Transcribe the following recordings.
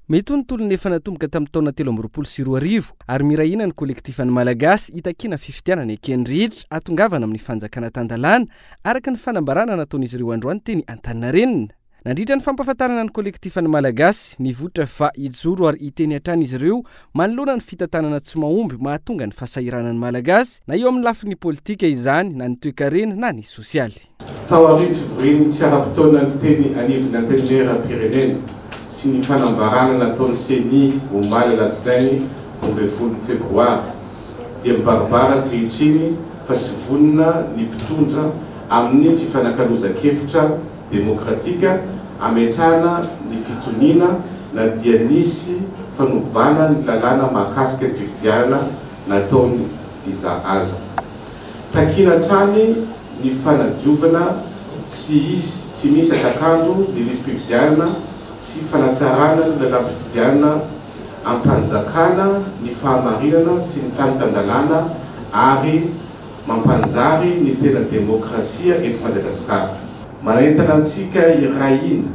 mety ny tolony efa natomboka tamin'ny taona 2024 ary mirahina ny kolektifan'ny malagasy itakina fifidianana ekendrihitra atongavana amin'ny fanjakana tandalana araka ny fanambarana nataon'izy ireo androany teny Antaninarenina. Nandritra ny fampahafantarana ny kolektifan'ny malagasy nivotra fa ijoro ary iteny hatrany izy ireo manoloana ny fitantanana tsy mahomby mahatonga ny fahasahiranan'ny malagasy na eo amin'ny lafiny politika izany na ny toe-karena na ny sosialy. Tao amin'ny fivorian'ny tsy ara-potoana ny teny anivon'ny antenimieram-pirenena sy ny fanambarana nataon'ny CENI omaly alatsinainy 10 febroary dia mibarabara ankehitriny fa tsy vonona ny mpitondra amin'ny fifanakaloza-kevitra demokratika ametrahana ny fitoniana na dia nisy fanovana ny lalàna mahakasika ny fifidianana nataony iza-aza. Takina trany ny fanadiovana tsy misy atakandro ny lisym-pifidianana sy fanatsarana ny lalam-pifidianana ampanjakana ny fahamarinana sy ny tany tandalana ary mampanjary ny tena demokrasia eto Madagasikara. Manahentana antsika irahina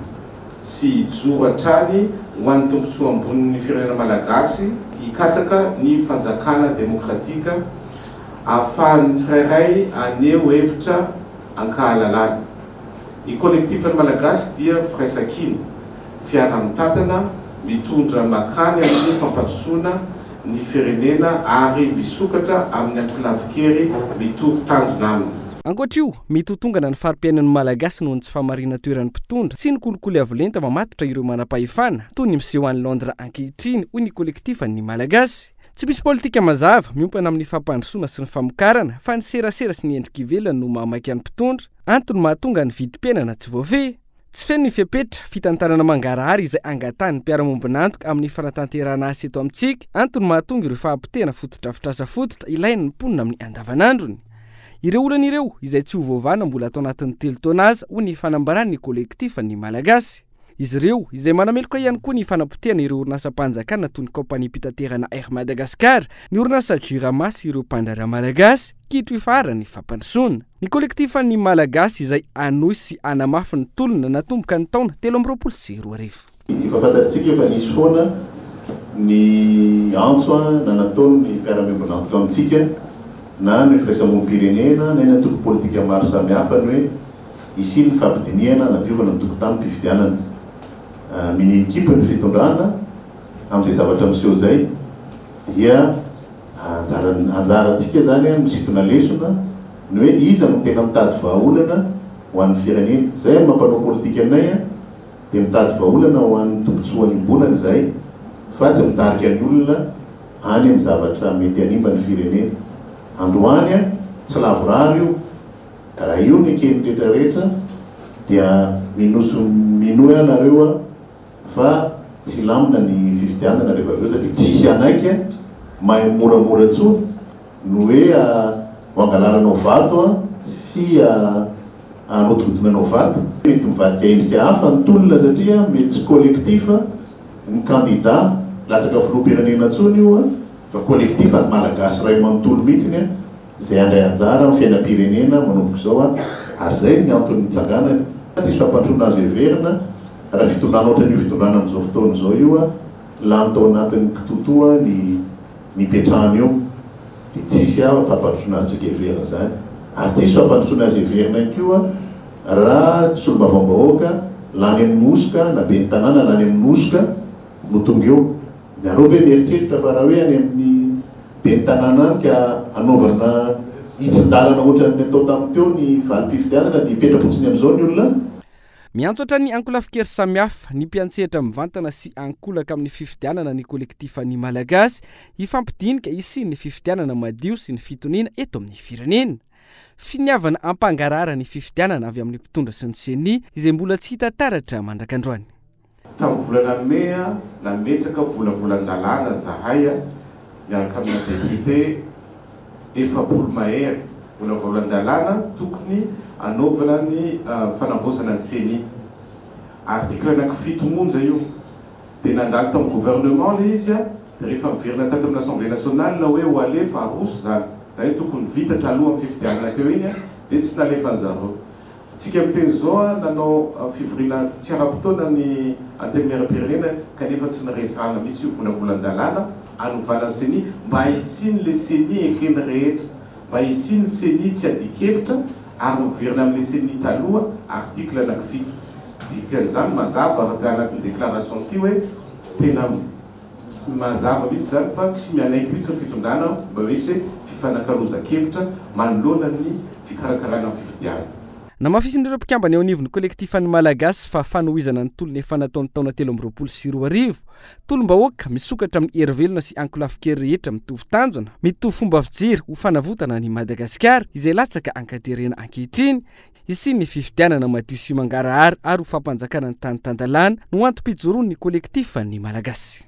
sy ijoro hatrany ho an'ny tombontsoa ambonin'ny firenena malagasy hikatsaka ny fanjakana demokratika ahafahan'ny tsirairay aneo hevitra ankahalalana. Ny kolektifan'ny malagasy dia firaisakina fiara-mitantana mitondra makany amin'ny fampandrosoana ny firenena ary misokatra amin'ny ampilavikery mitovy tanjona aminy. Ankoatr'io, mitotongana ny fari-piainan'ny malagasy noho ny tsy fahamarina toeran'ny mpitondra sy ny kolikoly avolenta mamatotra ireo manam-pahefana toy ny miseho an'ny Londra ankehitriny hoy ny kolektifan'ny malagasy. Tsy misy politika mazava miompana amin'ny fampandrosoana sy ny famokarana fa ny serasera sy ny endrika ivelany no mahamaiky an'ny mpitondra antony mahatonga ny vidim-piainana tsy voafehy. Tsy feno ny fiapetra fitantanana mangarahary izay angatan'ny mpiara-mombonantoka amin'ny fanatanterahana asa eto amintsika antony mahatonga ireo fahampitena fototra-afitrasa fototra ilainy ny mponina amin'ny andavanandrony. Ireo olana ireo izay tsy ho voavana mbola atao anatin'ny 3 taona aza ho ny fanambaran'ny kolektifan'ny malagasy. Izy ireo izay manameloka ihany koa ny fanapotehana ireo orinasa-panjakana toy ny kaompania mpitaterana Air Madagascar, ny orinasa Jirama sy ireo mpandrara malagasy kitro ifara ny fampandrosoana. Ny kolektifan'ny malagasy izay anohy sy anamafy ny tolona natomboka ny taona 2022. Efa fantatsika efa nisy foana ny antso na nataon'ny mpiara-miombonantoka amintsika na ny firaisamonim-pirenena na ny antoko politika maro samihafa ny hoe isy ny fampidiniana nadiovana ny tokotany mpifidianana. Minikipa ny fitondrana amin'izay zavatra miseho zay dia anjarantsika zany misintona lesona ny hoe iza no tena mitady vahaolana ho an'ny firenena. Zay mampanao politika aminay dia mitady vahaolana ho an'ny tombontsoan'ny imbonana zay fa tsy mitarika ny olona any amin'ny zavatra mety hanimba ny firenena. Androany tsy lavorary io raha io ny kely rehetrarehetra dia minoy anareo fa tsy lamina ny fifidianana rehefa aveo satria tsisy anaiky mahay moramora tsony no hoe hangalaranao vato sy anotigodinanao vato. Mety mivadika endrika hafa ny tolona satria mety tsy kolektifa ny candidat latsaka filoham-pirenena tsony io fa kolektifa ny malagasy ray manontolo mihitsiny zay andray anjara amin'ny fiainam-pirenena manomboka izao ary zay ny antony mitsangana. Tsisy fampandrosoana azo heverina raha fitondrana ohatran'io fitondrana amin'izao fotoana izao io lany tao anatin'ny kitotoa ny petrahana io dia tsisy fampandrosoana azy heverina zany ary tsisy fampandrosoana azy heverina koa raha tsy olo-bavam-bahoaka lany amin'ny nosika na be ny tanàna lany amin'ny nosika no tonga eo. Nareo hoe mieritreritra fa raha hoe any amin'ny be ny tanàna any ka anaovana hitsin-dalana ohatran'ny atao tamin'ny teo ny valim-pifidianana dia hipetra-potsiny amin'izao ny olona. Miantso hatra ny ankolafikery samihafa ny mpiantsehatra mivantana sy ankolaka amin'ny fifidianana ny kolektifan'ny malagasy hifampidinika isiny ny fifidianana madio sy ny fitoniana eto amin'ny firenena. Finiavana ampangarara ny fifidianana avy amin'ny mpitondra sy ny CENI izay mbola tsy hita taratra mandrakandroany. Tamin'ny volana Mea nametraka volavolan-dalàna zahay miaraka amin'ny député 4 mahery volavolan-dalàna tokony anaovana ny fanavozana ny CENI. Article anaky 7 monja io dia nandalo tamin'ny gouvernement le izy dia rehefa miverina tato amin'ny Assemblée nationale na hoe ho alefa aroso zany zay tokony vita taloha amin'ny fifidianana teo iny dia tsy nalefa an'zareo. tsika miteny zao nanao fivorina tsy ara-potoana ny antenimieram-pirenena kanefa tsy niresahana mihitsy io volavolan-dalàna anovana seni mba hisiny le seni ekeny rehetra mba hisiny seni tsy adikevitra ary miverina amin'le seni taloha article anankifito dikan'izany mazava raha anatin'ny déclaration ty hoe tena mazava mihitsy zany fa tsy mianaiky mihitsy ny fitondrana mba hoisy hoe fifanakaroza-kevitra manoloana ny fikarakarana amin'ny fifidiana. Namafisin'ireo mpikambana eo anivon'ny kolektifan'ny Malagasy fa fanohizana ny tolony efa nataony taona 2024 tolom-bahoaka misokatra amin'ny hery-velona sy ankolafikery rehetra mitovy tanjona mitovy fomba fijery ho fanavotana ny Madagasikara izay latsaka ankaterena ankehitriny isy ny fifidianana madio sy mangarahary ary ho fampanjakana ny tany tandalana no antom-pijoroan'ny kolektifan'ny Malagasy.